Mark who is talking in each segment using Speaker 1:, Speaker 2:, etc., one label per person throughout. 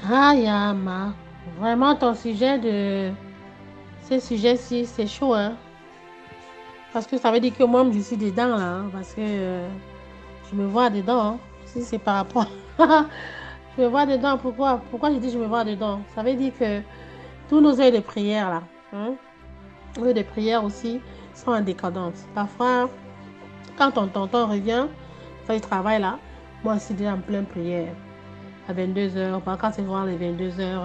Speaker 1: Ah, Yama, vraiment ton sujet de ces sujets-ci, c'est chaud, hein? Parce que ça veut dire que moi, je suis dedans, là, hein, parce que je me vois dedans, hein. Si c'est par rapport. Je me vois dedans, pourquoi je dis je me vois dedans? Ça veut dire que tous nos heures de prière, là, hein, heures de prière aussi, sont en décadence. Parfois, quand ton tonton revient, quand il travaille là, moi aussi, déjà en pleine prière. À 22 heures, quand c'est souvent les 22 heures,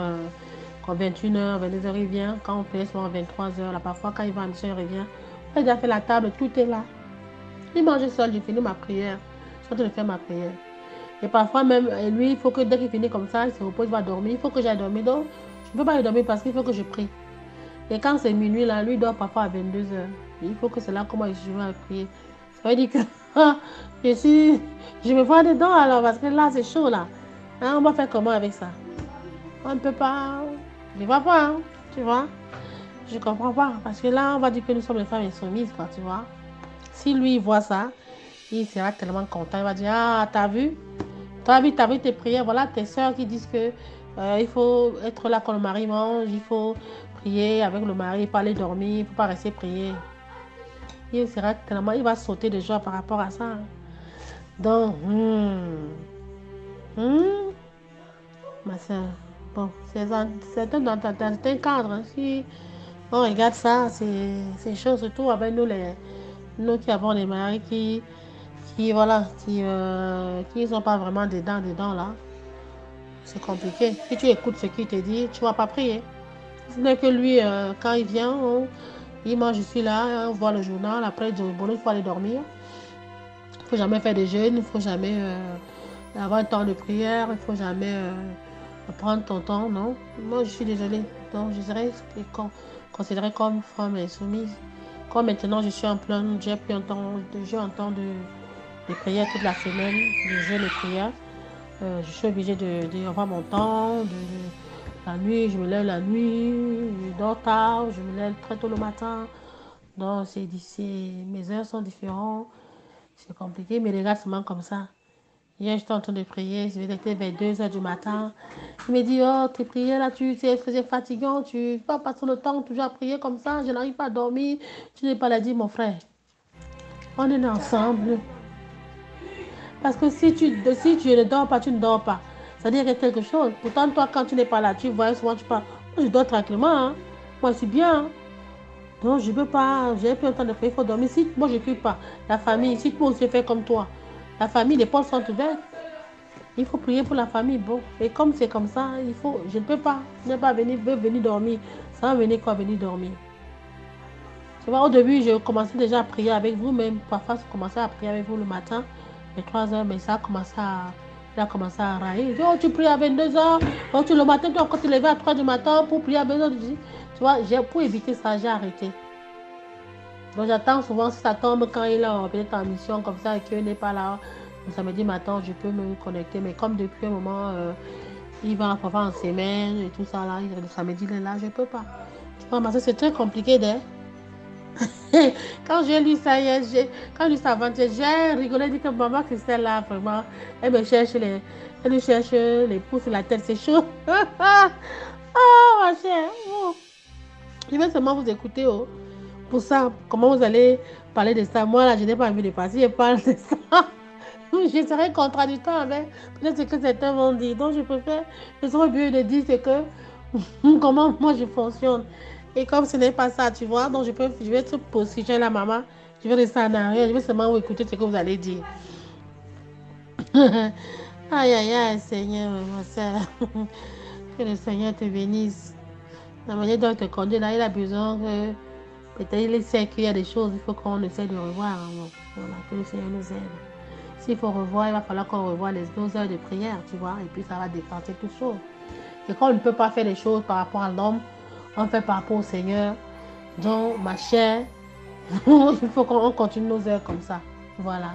Speaker 1: quand 21 heures, 22 heures, il vient. Quand on paye souvent à 23 heures, là, parfois, quand il va en mission, il revient. Il a déjà fait la table, tout est là. Il mange seul, j'ai fini ma prière. Je suis en train de faire ma prière. Et parfois, même, lui, il faut que dès qu'il finit comme ça, il se repose, il va dormir. Il faut que j'aille dormir. Donc, je ne peux pas aller dormir parce qu'il faut que je prie. Et quand c'est minuit, là, lui, il dort parfois à 22 heures. Il faut que c'est là comment je vais prier. Ça veut dire que je me vois dedans alors parce que là, c'est chaud là. Hein, on va faire comment avec ça? On ne peut pas. Je ne vois pas, hein, tu vois. Je ne comprends pas. Parce que là, on va dire que nous sommes les femmes insoumises, quoi, tu vois. Si lui, il voit ça, il sera tellement content. Il va dire, ah, t'as vu tes prières. Voilà tes soeurs qui disent que il faut être là quand le mari mange, il faut prier avec le mari, pas aller dormir, il ne faut pas rester prier. Il sera tellement, il va sauter de joie par rapport à ça, hein. Donc, hmm, ma soeur, bon, c'est dans un cadre, hein. Si on regarde ça, c'est chaud, surtout avec nous qui avons des maris voilà, qui sont pas vraiment dedans, là. C'est compliqué. Si tu écoutes ce qu'il te dit, tu vas pas prier. Ce n'est que lui, quand il vient, il mange, je suis là, on voit le journal, après, il faut aller dormir. Il ne faut jamais faire de jeûne, il ne faut jamais avoir un temps de prière, il ne faut jamais prendre ton temps, non. Moi, je suis désolée. Donc, je serais considérée comme femme insoumise. Comme maintenant, je suis en plein, j'ai plus un temps de prière toute la semaine, de jeûne et prière. Je suis obligée avoir mon temps, la nuit, je me lève la nuit, je dors tard, je me lève très tôt le matin. Donc, mes heures sont différentes. C'est compliqué, mais regarde seulement comme ça. Hier, j'étais en train de prier, je vais être vers 2 heures du matin. Il me dit, oh, tes prières là, c'est fatigant, tu vas passer le temps toujours à prier comme ça, je n'arrive pas à dormir. Tu n'es pas là, dit mon frère. On est ensemble. Parce que si tu ne dors pas, tu ne dors pas. C'est-à-dire qu'il y a quelque chose. Pourtant, toi, quand tu n'es pas là, tu vois, souvent tu parles. Moi, je dors tranquillement, hein. Moi, c'est bien, hein. Donc, je ne peux pas, j'ai plus le temps de prier, il faut dormir. Si moi, je ne prie pas, la famille, si toi aussi fais comme toi, la famille, les portes sont ouvertes. Il faut prier pour la famille. Bon, et comme c'est comme ça, je ne peux pas, venir dormir. Ça va venir quoi, venir dormir? Tu vois, au début, je commençais déjà à prier avec vous, même parfois, je commençais à prier avec vous le matin, les 3 heures, mais il a commencé à railler. Oh, tu pries à 22 heures, oh, le matin, tu as encore te lever à 3 du matin pour prier à 22 heures. Tu vois, pour éviter ça, j'ai arrêté. Donc, j'attends souvent si ça tombe quand il est peut-être en mission comme ça et qu'il n'est pas là. Le samedi matin, je peux me connecter, mais comme depuis un moment, il va parfois en semaine et tout ça, là, le samedi, il est là, je ne peux pas. Tu vois, parce que c'est très compliqué d'être. Quand j'ai lu ça hier, quand j'ai lu ça avant, j'ai rigolé, dit que maman Christelle là, vraiment, elle nous cherche les pouces sur la tête, c'est chaud. Ma chère, oh. Je vais seulement vous écouter, oh. Pour ça, comment vous allez parler de ça? Moi là, je n'ai pas envie de passer, je parle de ça. Je serai contradictoire avec peut-être ce que certains vont dire. Donc je préfère, je serais mieux de dire ce que, comment moi je fonctionne. Et comme ce n'est pas ça, tu vois, donc je vais être positionner la maman, je vais rester en arrière, je vais seulement écouter ce que vous allez dire. Aïe, aïe, aïe, Seigneur, ma soeur. Que le Seigneur te bénisse. La manière dont il te conduit là, il a besoin que, peut-être il sait qu'il y a des choses, il faut qu'on essaie de revoir. Voilà, que le Seigneur nous aide. S'il faut revoir, il va falloir qu'on revoie les 12 heures de prière, tu vois, et puis ça va dépenser toutes choses. Et quand on ne peut pas faire les choses par rapport à l'homme, on fait par rapport au Seigneur. Donc, ma chère, il faut qu'on continue nos heures comme ça. Voilà.